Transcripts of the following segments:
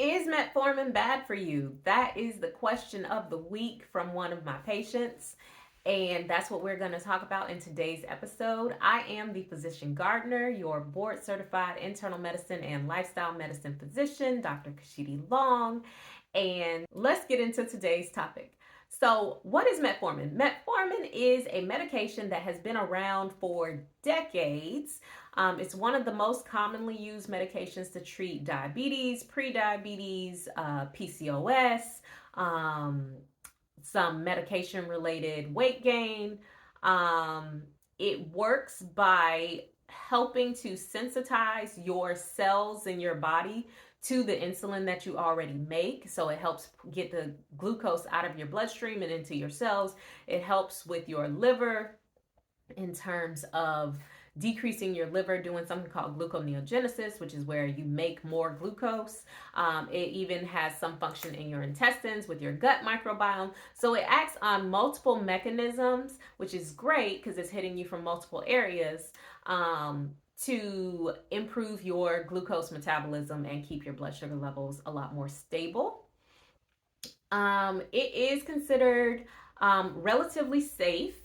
Is metformin bad for you? That is the question of the week from one of my patients. And that's what we're going to talk about in today's episode. I am the physician gardener, your board certified internal medicine and lifestyle medicine physician, Dr. Kashidi Long. And let's get into today's topic. So, what is metformin? Metformin is a medication that has been around for decades. It's one of the most commonly used medications to treat diabetes, prediabetes, PCOS, some medication related weight gain. It works by helping to sensitize your cells in your body to the insulin that you already make. So it helps get the glucose out of your bloodstream and into your cells. It helps with your liver in terms of decreasing your liver, doing something called gluconeogenesis, which is where you make more glucose. It even has some function in your intestines with your gut microbiome. So it acts on multiple mechanisms, which is great because it's hitting you from multiple areas to improve your glucose metabolism and keep your blood sugar levels a lot more stable. It is considered relatively safe.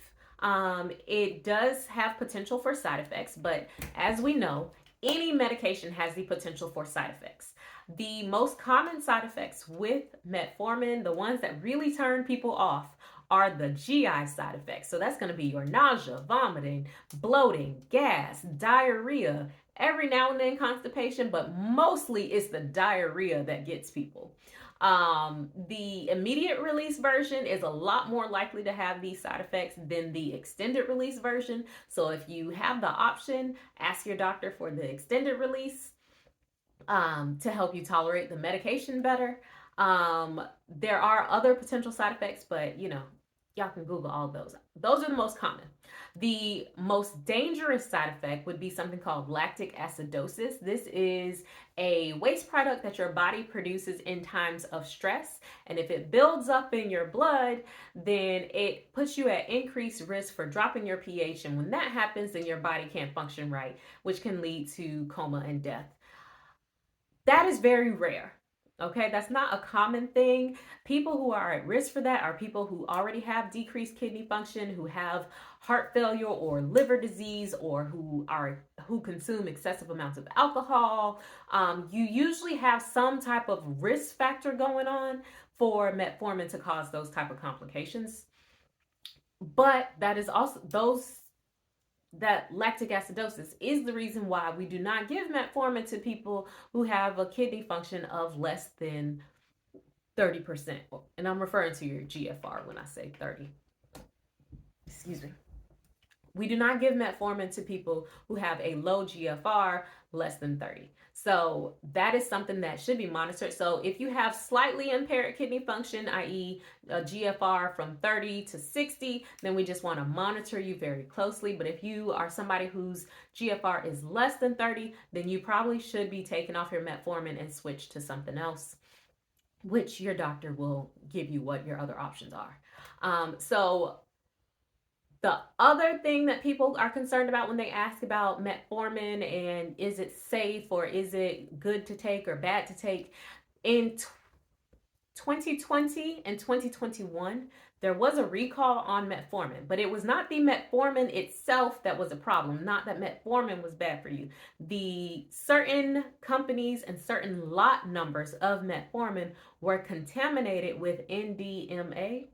It does have potential for side effects, but as we know, any medication has the potential for side effects. The most common side effects with metformin, the ones that really turn people off, are the GI side effects. So that's going to be your nausea, vomiting, bloating, gas, diarrhea, every now and then constipation, but mostly it's the diarrhea that gets people. The immediate release version is a lot more likely to have these side effects than the extended release version. So if you have the option, ask your doctor for the extended release to help you tolerate the medication better. There are other potential side effects, but y'all can Google all those. Those are the most common. The most dangerous side effect would be something called lactic acidosis. This is a waste product that your body produces in times of stress. And if it builds up in your blood, then it puts you at increased risk for dropping your pH. And when that happens, then your body can't function right, which can lead to coma and death. That is very rare. Okay, that's not a common thing. People who are at risk for that are people who already have decreased kidney function, who have heart failure or liver disease, or who consume excessive amounts of alcohol. You usually have some type of risk factor going on for metformin to cause those type of complications. But that is also that lactic acidosis is the reason why we do not give metformin to people who have a kidney function of less than 30%. And I'm referring to your GFR when I say 30. Excuse me. We do not give metformin to people who have a low GFR less than 30. So that is something that should be monitored. So if you have slightly impaired kidney function, i.e. a GFR from 30 to 60, then we just want to monitor you very closely. But if you are somebody whose GFR is less than 30, then you probably should be taken off your metformin and switch to something else, which your doctor will give you what your other options are. So the other thing that people are concerned about when they ask about metformin and is it safe or is it good to take or bad to take, in 2020 and 2021, there was a recall on metformin, but it was not the metformin itself that was a problem, not that metformin was bad for you. The certain companies and certain lot numbers of metformin were contaminated with NDMA.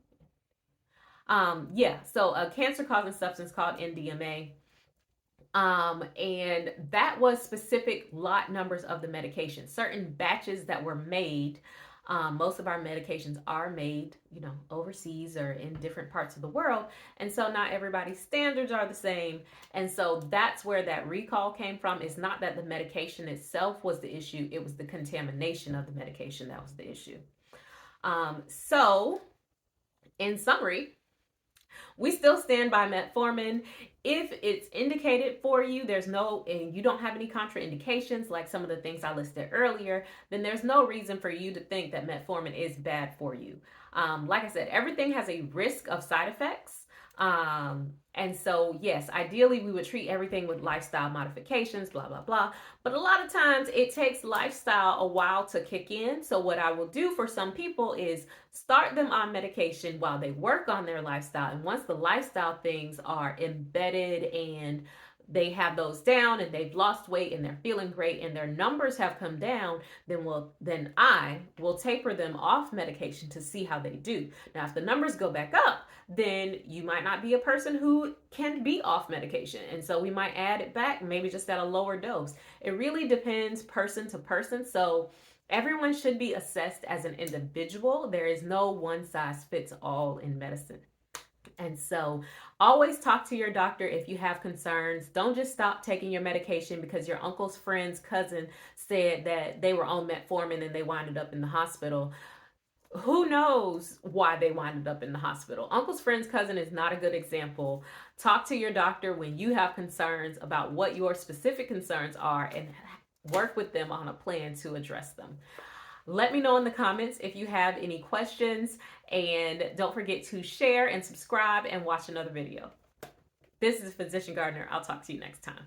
So a cancer-causing substance called NDMA. And that was specific lot numbers of the medication. Certain batches that were made, most of our medications are made, overseas or in different parts of the world. And so not everybody's standards are the same. And so that's where that recall came from. It's not that the medication itself was the issue. It was the contamination of the medication that was the issue. So in summary, we still stand by metformin. If it's indicated for you, and you don't have any contraindications like some of the things I listed earlier, then there's no reason for you to think that metformin is bad for you. Like I said, everything has a risk of side effects. And so, yes, ideally we would treat everything with lifestyle modifications, blah, blah, blah. But a lot of times it takes lifestyle a while to kick in. So, what I will do for some people is start them on medication while they work on their lifestyle. And once the lifestyle things are embedded and they have those down and they've lost weight and they're feeling great and their numbers have come down, then I will taper them off medication to see how they do. Now, if the numbers go back up, then you might not be a person who can be off medication. And so we might add it back, maybe just at a lower dose. It really depends person to person. So everyone should be assessed as an individual. There is no one size fits all in medicine. And so always talk to your doctor if you have concerns. Don't just stop taking your medication because your uncle's friend's cousin said that they were on metformin and they winded up in the hospital. Who knows why they winded up in the hospital? Uncle's friend's cousin is not a good example. Talk to your doctor when you have concerns about what your specific concerns are and work with them on a plan to address them. Let me know in the comments if you have any questions, and don't forget to share and subscribe and watch another video. This is Physician Gardener. I'll talk to you next time.